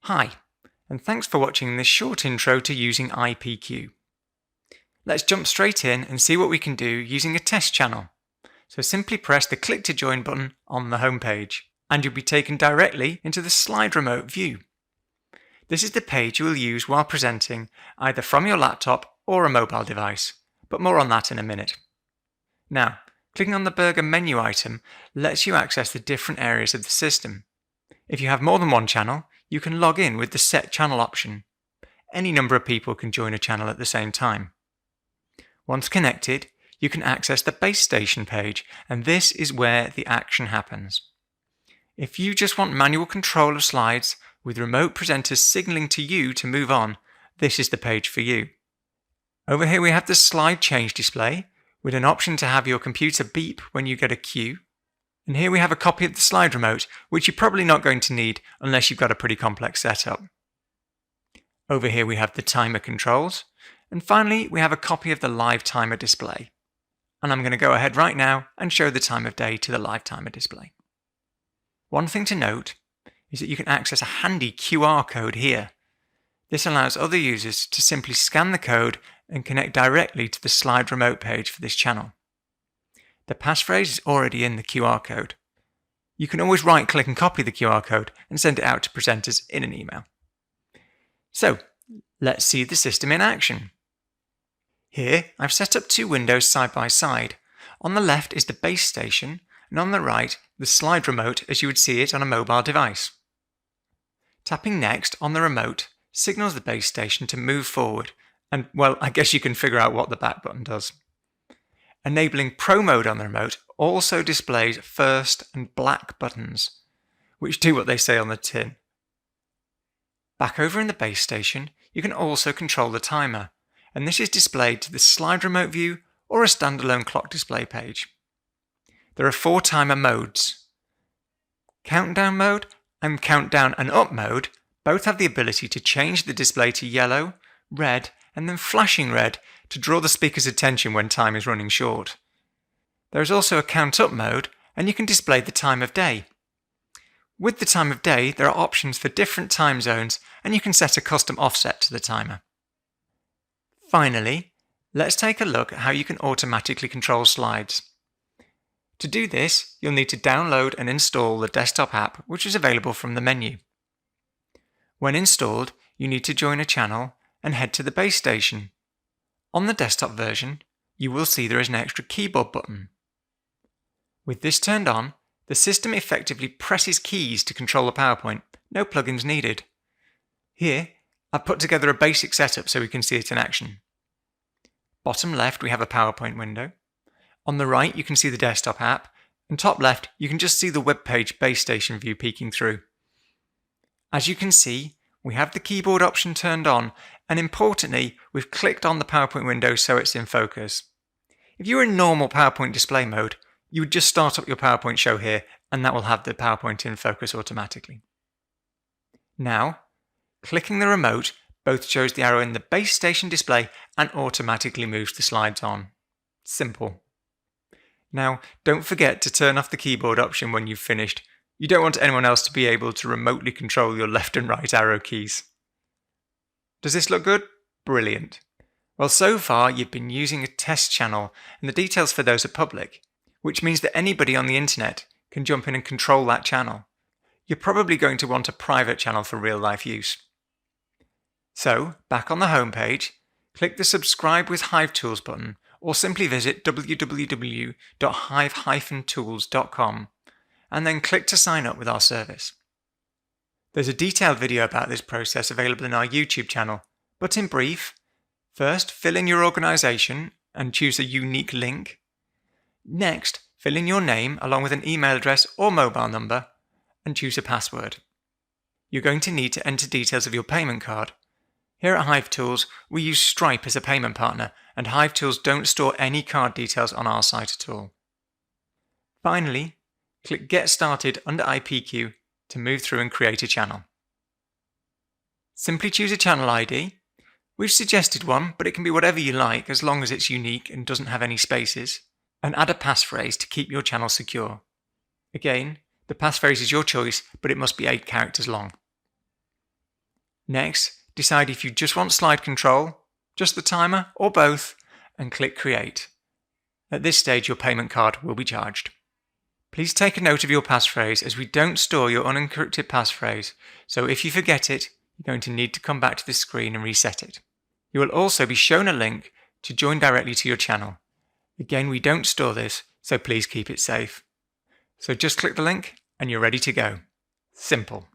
Hi, and thanks for watching this short intro to using ipCue. Let's jump straight in and see what we can do using a test channel. So simply press the Click to Join button on the home page, and you'll be taken directly into the Slide Remote view. This is the page you will use while presenting, either from your laptop or a mobile device, but more on that in a minute. Now, clicking on the burger menu item lets you access the different areas of the system. If you have more than one channel, you can log in with the Set Channel option. Any number of people can join a channel at the same time. Once connected, you can access the base station page, and this is where the action happens. If you just want manual control of slides with remote presenters signaling to you to move on, this is the page for you. Over here we have the slide change display with an option to have your computer beep when you get a cue. And here we have a copy of the slide remote, which you're probably not going to need unless you've got a pretty complex setup. Over here we have the timer controls. And finally, we have a copy of the live timer display. And I'm going to go ahead right now and show the time of day to the live timer display. One thing to note is that you can access a handy QR code here. This allows other users to simply scan the code and connect directly to the slide remote page for this channel. The passphrase is already in the QR code. You can always right-click and copy the QR code and send it out to presenters in an email. So, let's see the system in action. Here, I've set up two windows side by side. On the left is the base station, and on the right, the slide remote as you would see it on a mobile device. Tapping Next on the remote signals the base station to move forward, and well, I guess you can figure out what the back button does. Enabling Pro Mode on the remote also displays first and black buttons, which do what they say on the tin. Back over in the base station, you can also control the timer, and this is displayed to the slide remote view or a standalone clock display page. There are 4 timer modes. Countdown mode and countdown and up mode both have the ability to change the display to yellow, red, and then flashing red to draw the speaker's attention when time is running short. There is also a count up mode, and you can display the time of day. With the time of day, there are options for different time zones, and you can set a custom offset to the timer. Finally, let's take a look at how you can automatically control slides. To do this, you'll need to download and install the desktop app, which is available from the menu. When installed, you need to join a channel and head to the base station. On the desktop version, you will see there is an extra keyboard button. With this turned on, the system effectively presses keys to control the PowerPoint, no plugins needed. Here, I've put together a basic setup so we can see it in action. Bottom left, we have a PowerPoint window. On the right, you can see the desktop app, and top left, you can just see the web page base station view peeking through. As you can see, we have the keyboard option turned on, and importantly, we've clicked on the PowerPoint window so it's in focus. If you were in normal PowerPoint display mode, you would just start up your PowerPoint show here, and that will have the PowerPoint in focus automatically. Now, clicking the remote both shows the arrow in the base station display and automatically moves the slides on. Simple. Now, don't forget to turn off the keyboard option when you've finished. You don't want anyone else to be able to remotely control your left and right arrow keys. Does this look good? Brilliant. Well, so far you've been using a test channel, and the details for those are public, which means that anybody on the internet can jump in and control that channel. You're probably going to want a private channel for real-life use. So, back on the home page, click the Subscribe with Hive Tools button, or simply visit www.hive-tools.com and then click to sign up with our service. There's a detailed video about this process available in our YouTube channel, but in brief, first fill in your organization and choose a unique link. Next, fill in your name along with an email address or mobile number and choose a password. You're going to need to enter details of your payment card. Here at Hive Tools, we use Stripe as a payment partner, and Hive Tools don't store any card details on our site at all. Finally, click Get Started under ipCue to move through and create a channel. Simply choose a channel ID. We've suggested one, but it can be whatever you like as long as it's unique and doesn't have any spaces, and add a passphrase to keep your channel secure. Again, the passphrase is your choice, but it must be 8 characters long. Next, decide if you just want slide control, just the timer, or both, and click Create. At this stage, your payment card will be charged. Please take a note of your passphrase, as we don't store your unencrypted passphrase, so if you forget it, you're going to need to come back to this screen and reset it. You will also be shown a link to join directly to your channel. Again, we don't store this, so please keep it safe. So just click the link and you're ready to go. Simple.